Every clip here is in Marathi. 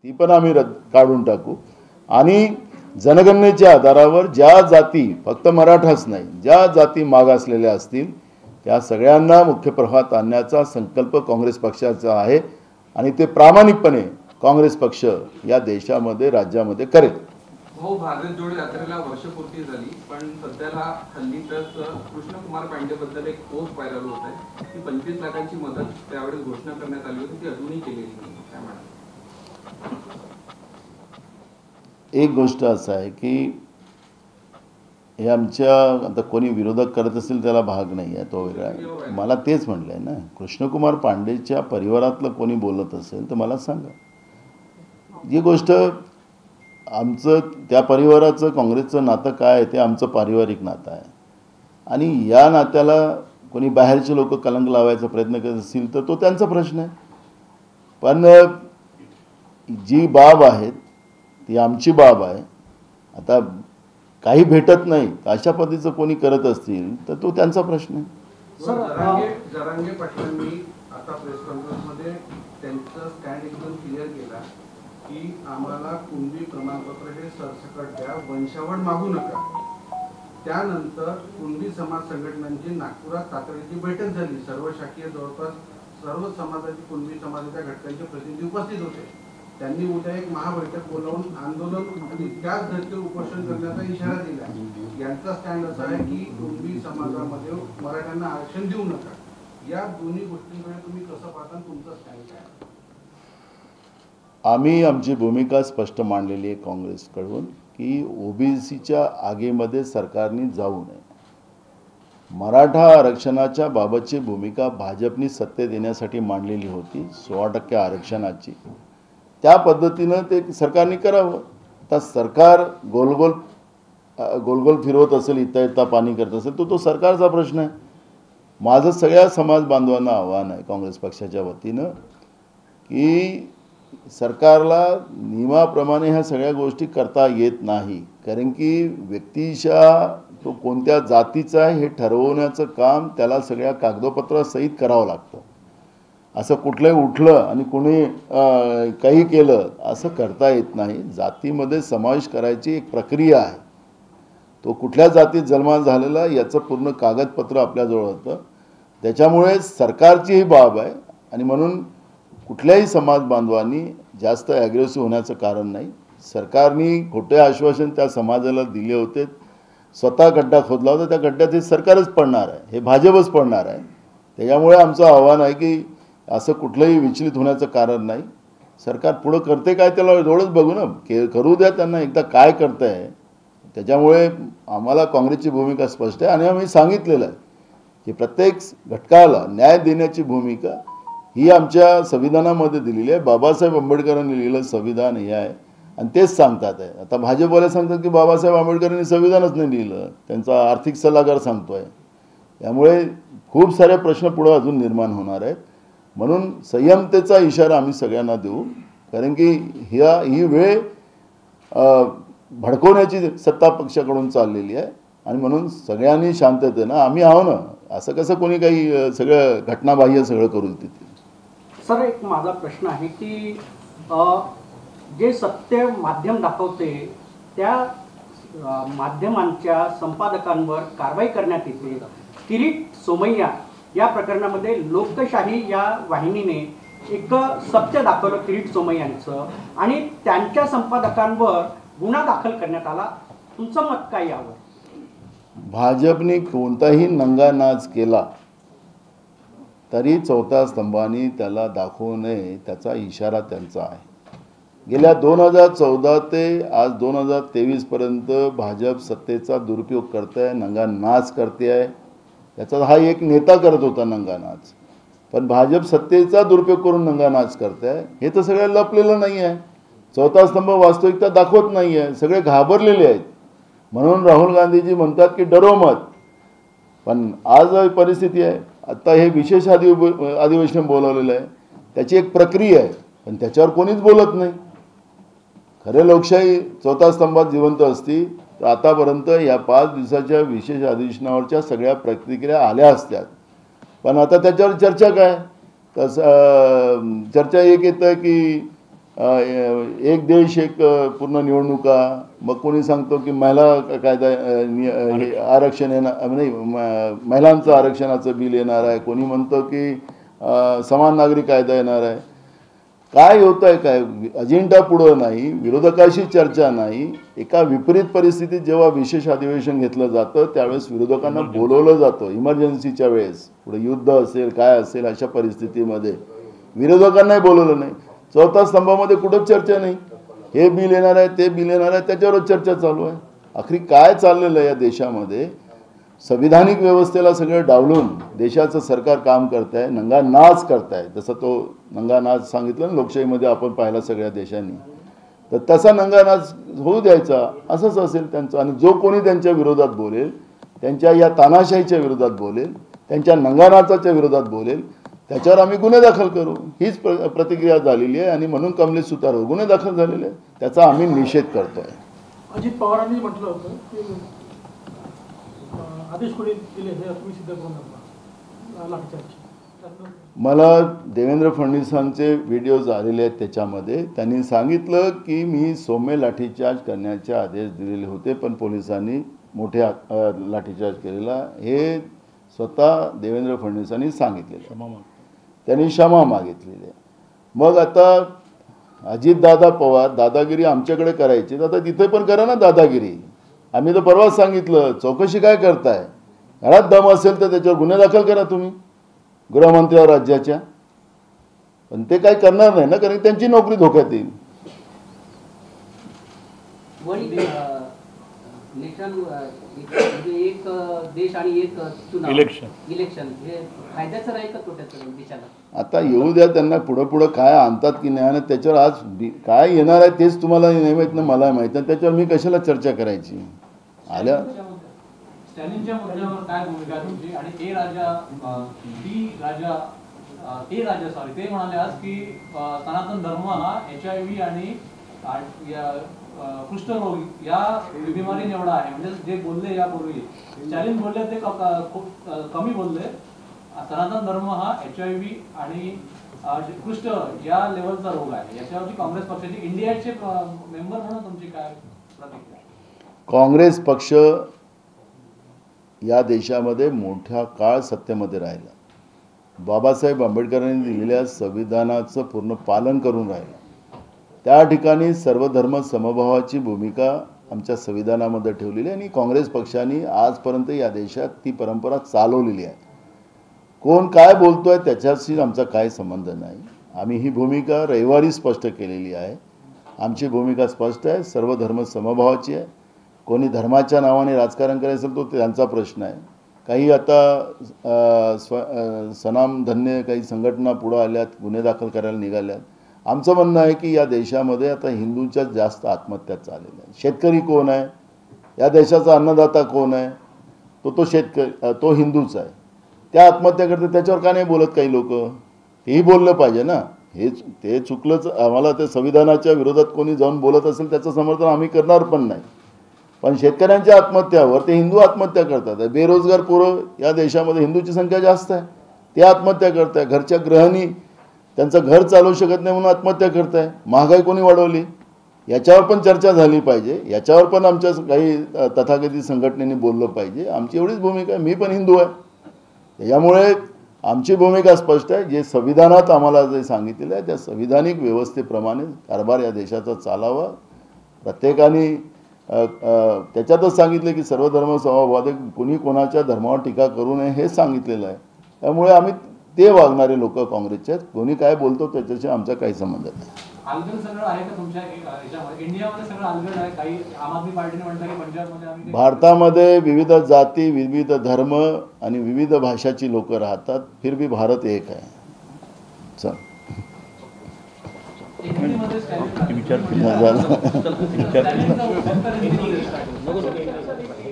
ती पण आम्ही काढून टाकू आणि जनगणनेच्या आधारावर ज्या जाती, फक्त मराठाच नाही, ज्या जाती मागासलेल्या असतील त्या सगळ्यांना मुख्य प्रवाहात आणण्याचा संकल्प काँग्रेस पक्षाचा आहे आणि ते प्रामाणिकपणे काँग्रेस पक्ष या देशामध्ये राज्यामध्ये करेल. हो, भारत जोडो यात्रेला वर्षपूर्ती झाली, पण सध्याला हल्लीतच कृष्णकुमार पांडेबद्दल एक पोस्ट व्हायरल होत आहे की 25 लाखांची मदत त्यावेळेस घोषणा करण्यात आली होती, ती अजूनही केलेली नाही. काय म्हणतात? एक गोष्ट असं आहे की हे आमच्या आता कोणी विरोधक करत असेल त्याला भाग नाही आहे, तो वेगळा आहे. मला तेच म्हटलं आहे ना, कृष्णकुमार पांडेच्या परिवारातलं कोणी बोलत असेल तर मला सांगा. जी गोष्ट आमचं त्या परिवाराचं काँग्रेसचं नातं काय आहे ते आमचं पारिवारिक नातं आहे आणि या नात्याला कोणी बाहेरचे लोक कलंक लावायचा प्रयत्न करत असतील तर तो त्यांचा प्रश्न आहे. पण जी बाब आहे ती आमची बाब आहे. आता काही भेटत नाही अशा पद्धतीचं कोणी करत असतील तर तो त्यांचा प्रश्न आहे. जरांगे पाटलांनी आता प्रेस कॉन्फरन्समध्ये त्यांचा स्टँड एकदम क्लिअर केला की आम्हाला कुणबी प्रमाणपत्र हे सरसकट द्या, वंशावळ मागू नका. त्यानंतर कुणबी समाज संघटनांची नागपुरात तातडीची बैठक झाली. सर्व शाखीय जवळपास सर्व समाजाची कुणबी समाजाच्या घटकांचे प्रतिनिधी उपस्थित होते. त्यांनी उद्या एक महाबैठक बोलावून आंदोलन आणि त्याच धर्तीवर उपोषण करण्याचा इशारा दिला. यांचा स्टँड असा आहे की कुणबी समाजामध्ये मराठ्यांना आरक्षण देऊ नका. या दोन्ही गोष्टींकडे तुम्ही कसं पाहता, तुमचा स्टँड काय? आम्ही आमची भूमिका स्पष्ट मांडलेली आहे काँग्रेसकडून की ओबीसीच्या आगीमध्ये सरकारने जाऊ नये. मराठा आरक्षणाच्या बाबतची भूमिका भाजपनी सत्तेत येण्यासाठी मांडलेली होती, 16% आरक्षणाची. त्या पद्धतीनं ते सरकारने करावं. आता सरकार गोलगोल फिरवत असेल, इता पाणी करत असेल तर तो सरकारचा प्रश्न आहे. माझं सगळ्या समाज बांधवांना आव्हान आहे काँग्रेस पक्षाच्या वतीनं की सरकारला नियमाप्रमाणे ह्या सगळ्या गोष्टी करता येत नाही. कारण की व्यक्तिशः तो कोणत्या जातीचा आहे हे ठरवण्याचं काम त्याला सगळ्या कागदपत्रासहित करावं लागतं. असं कुठलंही उठलं आणि कोणी काही केलं असं करता येत नाही. जातीमध्ये समावेश करायची एक प्रक्रिया आहे. तो कुठल्या जातीत जन्माला झालेला याचं पूर्ण कागदपत्र आपल्याजवळ होतं. त्याच्यामुळे सरकारची ही बाब आहे आणि म्हणून कुठल्याही समाज बांधवांनी जास्त ॲग्रेसिव्ह होण्याचं कारण नाही. सरकारने खोटे आश्वासन त्या समाजाला दिले होते. स्वतः गड्डा खोदला होता, त्या गड्ड्यात हे सरकारच पडणार आहे, हे भाजपच पडणार आहे. त्याच्यामुळे आमचं आव्हान आहे की असं कुठलंही विचलित होण्याचं कारण नाही. सरकार पुढं करते काय त्याला एवढंच बघू ना, करू द्या त्यांना एकदा काय करतं आहे. त्याच्यामुळे आम्हाला काँग्रेसची भूमिका स्पष्ट आहे आणि आम्ही सांगितलेलं आहे की प्रत्येक घटकाला न्याय देण्याची भूमिका ही आमच्या संविधानामध्ये दिलेली आहे. बाबासाहेब आंबेडकरांनी लिहिलेलं संविधान हे आहे आणि तेच सांगतात आहे. आता भाजपवाले सांगतात की बाबासाहेब आंबेडकरांनी संविधानच नाही लिहिलं, त्यांचा आर्थिक सल्लागार सांगतो आहे. त्यामुळे खूप सारे प्रश्न पुढे अजून निर्माण होणार आहेत. म्हणून संयमतेचा इशारा आम्ही सगळ्यांना देऊ. कारण की ही वेळ भडकवण्याची सत्ता पक्षाकडून चाललेली आहे आणि म्हणून सगळ्यांनी शांततेनं आम्ही आहो ना. असं कसं कोणी काही सगळं घटनाबाह्य सगळं करू तिथे. सर, एक माझा प्रश्न आहे की जे सत्य माध्यम दाखवते त्या माध्यमांच्या संपादकांवर कारवाई करण्यात येते. किरीट सोमय्या या प्रकरणामध्ये लोकशाही या वाहिनीने एक सत्य दाखवलं किरीट सोमय्यांचं आणि त्यांच्या संपादकांवर गुन्हा दाखल करण्यात आला. तुमचं मत काय यावर? भाजपने कोणताही नंगानाच केला तरी चौथ्या स्तंभाने त्याला दाखवू नये त्याचा इशारा त्यांचा आहे. गेल्या 2014 ते आज 2023 पर्यंत भाजप सत्तेचा दुरुपयोग करते आहे, नंगानाच करते आहे. त्याचा हा एक नेता करत होता नंगानाच. पण भाजप सत्तेचा दुरुपयोग करून नंगानाच करते आहे हे तर सगळं लपलेलं नाही आहे. चौथा स्तंभ वास्तविकता दाखवत नाही आहे. सगळे घाबरलेले आहेत. म्हणून राहुल गांधीजी म्हणतात की डरो मत. पण आज परिस्थिती आहे. आता हे विशेष अधिवेशन बोलवलेलं आहे, त्याची एक प्रक्रिया आहे पण त्याच्यावर कोणीच बोलत नाही. खरे लोकशाही चौथा स्तंभात जिवंत असती तर आतापर्यंत या 5 दिवसाच्या विशेष अधिवेशनावरच्या सगळ्या प्रतिक्रिया आल्या असत्यात. पण आता त्याच्यावर चर्चा काय? तसं चर्चा एक येतं की एक देश एक पूर्ण निवडणुका, मग कोणी सांगतो की महिला कायदा हे आरक्षण येणार नाही, महिलांचं आरक्षणाचं बिल येणार आहे, कोणी म्हणतं की समान नागरिक कायदा येणार आहे. काय होतं आहे, काय अजेंडा पुढं नाही, विरोधकाशी चर्चा नाही. एका विपरीत परिस्थितीत जेव्हा विशेष अधिवेशन घेतलं जातं त्यावेळेस विरोधकांना बोलवलं जातं. इमर्जन्सीच्या वेळेस पुढे युद्ध असेल काय असेल अशा परिस्थितीमध्ये विरोधकांनाही बोलवलं नाही. चौथा स्तंभामध्ये कुठंच चर्चा नाही. हे बिल येणार आहे, ते बिल येणार आहे, त्याच्यावरच चर्चा चालू आहे. आखरी काय चाललेलं आहे या देशामध्ये? संविधानिक व्यवस्थेला सगळं डावलून देशाचं सरकार काम करत आहे, नंगा नाच करत आहे. जसं तो नंगा नाच सांगितलं ना लोकशाहीमध्ये आपण पाहिला सगळ्या देशांनी, तर तसा नंगा नाच होऊ द्यायचा असंच असेल त्यांचं. आणि जो कोणी त्यांच्या विरोधात बोलेल, त्यांच्या या तानाशाहीच्या विरोधात बोलेल, त्यांच्या नंगा नाचाच्या विरोधात बोलेल, त्याच्यावर आम्ही गुन्हे दाखल करू, हीच प्रतिक्रिया झालेली आहे. आणि म्हणून कमलेश सुतारवर गुन्हे दाखल झालेले आहेत, त्याचा आम्ही निषेध करतोय. अजित पवारांनी म्हटलं होतं की आदेश कोणी दिले हे तुम्ही सिद्ध करून दाखवा लाठीचार्जची. मला देवेंद्र फडणवीसांचे व्हिडिओज आलेले आहेत, त्याच्यामध्ये त्यांनी सांगितलं की मी सौम्य लाठीचार्ज करण्याचे आदेश दिलेले होते पण पोलिसांनी मोठे लाठीचार्ज केलेला, हे स्वतः देवेंद्र फडणवीसांनी सांगितलेलं. त्यांनी क्षमा मागितलेली आहे. मग आता अजितदादा पवार दादागिरी आमच्याकडे करायची, तर आता तिथे पण करा ना दादागिरी. आम्ही तर परवाच सांगितलं, चौकशी काय करताय? घरात दम असेल तर त्याच्यावर गुन्हे दाखल करा तुम्ही गृहमंत्री राज्याच्या. पण ते काही करणार नाही ना, कारण त्यांची नोकरी धोक्यात येईल. एक देश आणि एक चुनाव इलेक्शन हे फायद्याचं राहील का तोट्याचं देशाला? आता येऊ द्या, त्यांना पुढं पुढं काय आणतात की नाही आणत त्याच्यावर. आज काय येणार आहे तेच तुम्हाला नाही माहीत ना, मला माहीत नाही. त्याच्यावर मी कशाला चर्चा करायची? आल्या स्टॅलिनच्या मुद्द्यावर काय भूमिका तुमची? आणि ते म्हणाले आज की सनातन धर्म हा HIV आणि कुष्ठरोग या बिमारी एवढा आहे. म्हणजे जे बोलले यापूर्वी स्टॅलिन बोलले ते खूप कमी बोलले. सनातन धर्म हा HIV आणि कुष्ठ या लेवलचा रोग आहे. याच्यावरची काँग्रेस पक्षाची इंडियाचे मेंबर म्हणून तुमची काय प्रतिक्रिया? काँग्रेस पक्ष या देशामध्ये मोठा काळ सत्तेमध्ये राहिला, बाबासाहेब आंबेडकरांनी दिलेल्या संविधानाचं पूर्ण पालन करून राहिला. त्या ठिकाणी सर्वधर्म समभावाची भूमिका आमच्या संविधानामध्ये ठेवलेली आहे आणि काँग्रेस पक्षाने आजपर्यंत या देशात ती परंपरा चालवलेली आहे. कोण काय बोलतोय त्याच्याशी आमचा काय संबंध नाही. आम्ही ही भूमिका रविवारी स्पष्ट केलेली आहे. आमची भूमिका स्पष्ट आहे, सर्वधर्म समभावाची आहे. कोणी धर्माच्या नावाने राजकारण करायचं तो त्यांचा प्रश्न आहे. काही आता सनामधन्य काही संघटना पुढं आल्यात, गुन्हे दाखल करायला निघाल्यात. आमचं म्हणणं आहे की या देशामध्ये आता हिंदूंच्याच जास्त आत्महत्या चाललेल्या आहेत. शेतकरी कोण आहे? या देशाचा अन्नदाता कोण आहे? तो शेतकरी, तो हिंदूच आहे. त्या आत्महत्या करते, त्याच्यावर का नाही बोलत काही लोक? हेही बोललं पाहिजे ना. ते चुकलंच. आम्हाला ते संविधानाच्या विरोधात कोणी जाऊन बोलत असेल त्याचं समर्थन आम्ही करणार पण नाही. पण शेतकऱ्यांच्या आत्महत्यावर ते हिंदू आत्महत्या करतात. बेरोजगार पोरं या देशामध्ये हिंदूची संख्या जास्त आहे, ते आत्महत्या करत आहे. घरच्या गृहिणी त्यांचं घर चालवू शकत नाही म्हणून आत्महत्या करत आहे. महागाई कोणी वाढवली? याच्यावर पण चर्चा झाली पाहिजे. याच्यावर पण आमच्या काही तथाकथित संघटनेने बोललं पाहिजे. आमची एवढीच भूमिका आहे. मी पण हिंदू आहे, त्याच्यामुळे आमची भूमिका स्पष्ट आहे. जे संविधानात आम्हाला जे सांगितलेलं आहे त्या संविधानिक व्यवस्थेप्रमाणे कारभार या देशाचा चालावा. प्रत्येकाने त्याच्यातच सांगितलं की सर्वधर्म समभावामध्ये कुणी कोणाच्या धर्मावर टीका करू नये हे सांगितलेलं आहे. त्यामुळे आम्ही ते वागणारे लोक काँग्रेसचे आहेत. कोणी काय बोलतो त्याच्याशी आमचा काही संबंध नाही. अलगड सगळं आहे का तुमच्या याच्यामध्ये? इंडियामध्ये सगळं अलगड आहे. काही आम आदमी पार्टीने म्हणतात की पंजाबमध्ये आम्ही भारतामध्ये विविध जाती, विविध धर्म आणि विविध भाषाची लोक राहतात. फिर भी भारत एक आहे. चल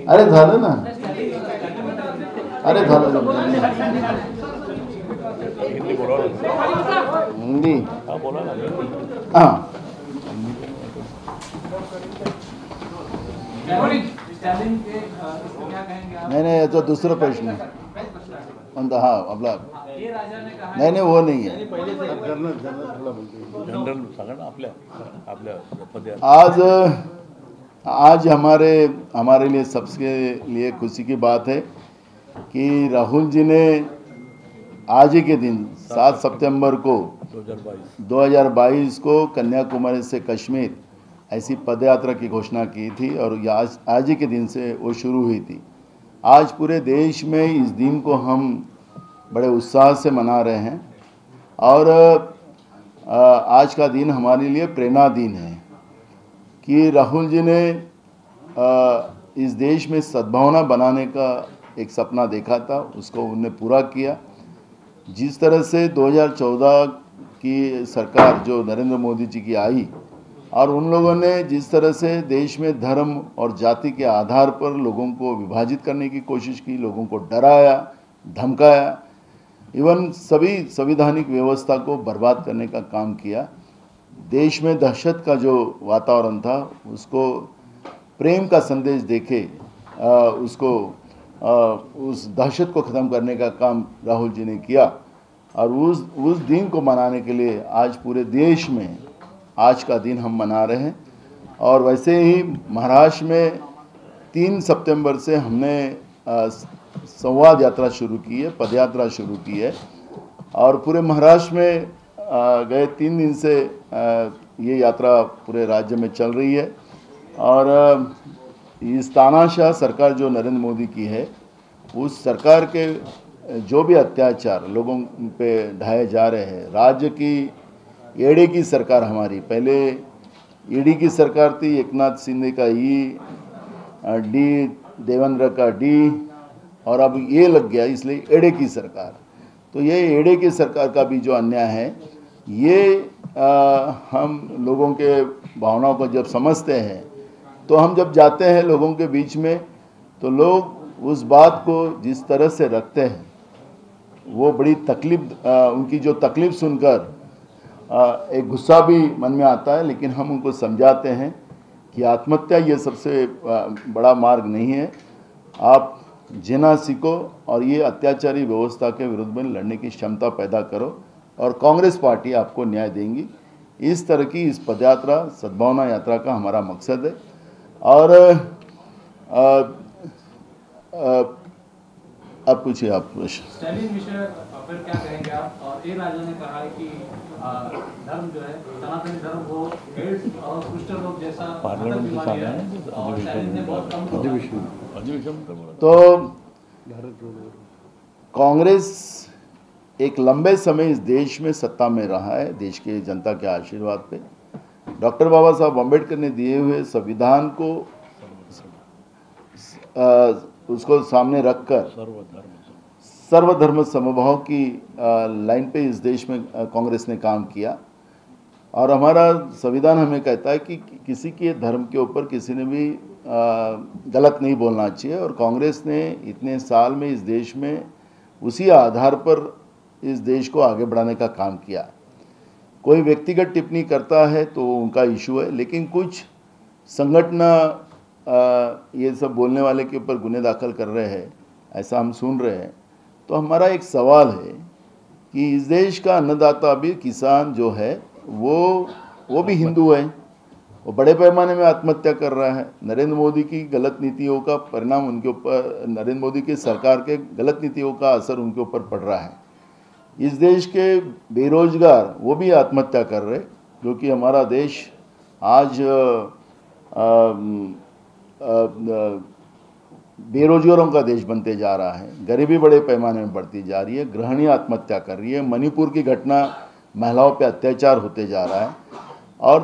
अरे झालं ना, अरे झालं हिंदी हां. नाही याचा दुसरा प्रश्न हाँ आपला ए राजा ने कहा नहीं वो नहीं है। आज हमारे लिए सबसे लिए खुशी की बात है कि राहुल जी ने आज ही के दिन 7 सितंबर को 2022 को कन्याकुमारी से कश्मीर ऐसी पदयात्रा की घोषणा की थी और आज ही के दिन से वो शुरू हुई थी। आज पूरे देश में इस दिन को हम बड़े उत्साह से मना रहे हैं और आज का दिन हमारे लिए प्रेरणा दिन है कि राहुल जी ने इस देश में सद्भावना बनाने का एक सपना देखा था, उसको उन्होंने पूरा किया। जिस तरह से 2014 की सरकार जो नरेंद्र मोदी जी की आई और उन लोगों ने जिस तरह से देश में धर्म और जाति के आधार पर लोगों को विभाजित करने की कोशिश की, लोगों को डराया, धमकाया, इवन सभी संवैधानिक व्यवस्था को बर्बाद करने का काम किया। देश में दहशत का जो वातावरण था उसको प्रेम का संदेश देके उस दहशत को ख़त्म करने का काम राहुल जी ने किया और उस दिन को मनाने के लिए आज पूरे देश में आज का दिन हम मना रहे हैं। और वैसे ही महाराष्ट्र में 3 सितंबर से हमने संवाद यात्रा शुरू की है, पदयात्रा शुरू की है और पूरे महाराष्ट्र में गए 3 दिन से ये यात्रा पूरे राज्य में चल रही है। और इस तानाशाह सरकार जो नरेंद्र मोदी की है, उस सरकार के जो भी अत्याचार लोगों पे ढाए जा रहे हैं, राज्य की एडी की सरकार हमारी, पहले ईडी की सरकार थी, एकनाथ शिंदे का डी, देवेंद्र का डी और अब ये लग गया, इसलिए एडे की सरकार। तो ये एडे की सरकार का भी जो अन्याय है, ये हम लोगों के भावनाओं को जब समझते हैं तो हम जब जाते हैं लोगों के बीच में तो लोग उस बात को जिस तरह से रखते हैं वो बड़ी तकलीफ, उनकी जो तकलीफ़ सुनकर एक गुस्सा भी मन में आता है, लेकिन हम उनको समझाते हैं कि आत्महत्या ये सबसे बड़ा मार्ग नहीं है। आप जीना सीखो और ये अत्याचारी व्यवस्था के विरुद्ध में लड़ने की क्षमता पैदा करो और कांग्रेस पार्टी आपको न्याय देंगी। इस तरह की इस पदयात्रा सद्भावना यात्रा का हमारा मकसद है। और अब पूछिए आप प्रश्न। स्टालिन विषय फिर क्या कहेंगे आप? और ए राजा ने कहा है कि धर्म जो है सनातनी धर्म वो एड्स और कुष्ठ रोग जैसा घातक बीमारी है और स्टालिन ने बहुत कम तो कांग्रेस एक लंबे समय इस देश में सत्ता में रहा है, देश के जनता के आशीर्वाद पे। डॉक्टर बाबा साहब अम्बेडकर ने दिए हुए संविधान को उसको सामने रखकर सर्वधर्म समभाव की लाइन पे इस देश में कांग्रेस ने काम किया। और हमारा संविधान हमें कहता है कि किसी के धर्म के ऊपर किसी ने भी गलत नहीं बोलना चाहिए। और कांग्रेस ने इतने साल में इस देश में उसी आधार पर इस देश को आगे बढ़ाने का काम किया। कोई व्यक्तिगत टिप्पणी करता है तो उनका इशू है, लेकिन कुछ संगठन ये सब बोलने वाले के ऊपर गुने दाखिल कर रहे हैं, ऐसा हम सुन रहे हैं। तो हमारा एक सवाल है कि इस देश का अन्नदाता भी किसान जो है वो भी हिंदू है, वो बड़े पैमाने में आत्महत्या कर रहा है। नरेंद्र मोदी की गलत नीतियों का परिणाम उनके ऊपर, नरेंद्र मोदी की सरकार के गलत नीतियों का असर उनके ऊपर पड़ रहा है। इस देश के बेरोजगार वो भी आत्महत्या कर रहे, क्योंकि हमारा देश आज बेरोजगारों का देश बनते जा रहा है। गरीबी बड़े पैमाने में बढ़ती जा रही है, गृहिणी आत्महत्या कर रही है, मणिपुर की घटना महिलाओं पे अत्याचार होते जा रहा है। और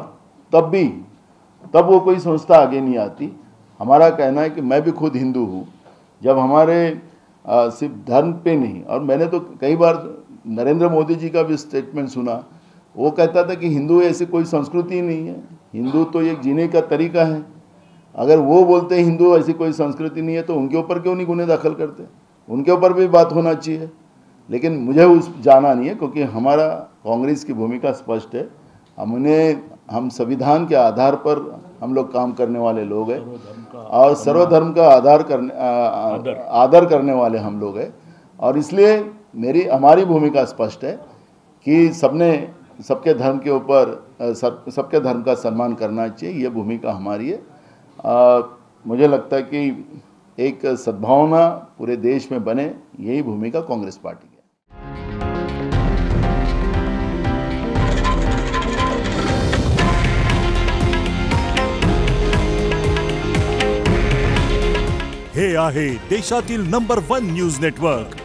तब वो कोई संस्था आगे नहीं आती। हमारा कहना है कि मैं भी खुद हिंदू हूँ, जब हमारे सिर्फ धर्म पे नहीं, और मैंने तो कई बार नरेंद्र मोदी जी का भी स्टेटमेंट सुना, वो कहता था कि हिंदू ऐसी कोई संस्कृति नहीं है, हिंदू तो एक जीने का तरीका है। अगर वो बोलते हैं हिंदू ऐसी कोई संस्कृति नहीं है तो उनके ऊपर क्यों नहीं गुने दाखिल करते? उनके ऊपर भी बात होना चाहिए। लेकिन मुझे उस जाना नहीं है, क्योंकि हमारा कांग्रेस की भूमिका स्पष्ट है। हम संविधान के आधार पर हम लोग काम करने वाले लोग हैं और सर्वधर्म का आदर करने वाले हम लोग हैं। और इसलिए हमारी भूमिका स्पष्ट है कि सबके धर्म के ऊपर सबके धर्म का सम्मान करना चाहिए, ये भूमिका हमारी है। मुझे लगता है कि एक सद्भावना पूरे देश में बने, यही भूमिका कांग्रेस पार्टी की है। हे आहे देशातील नंबर 1 न्यूज नेटवर्क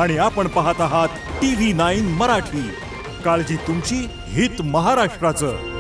आणि आपण पाहत आहात TV9 मराठी। काळजी तुमची, हित महाराष्ट्राचं।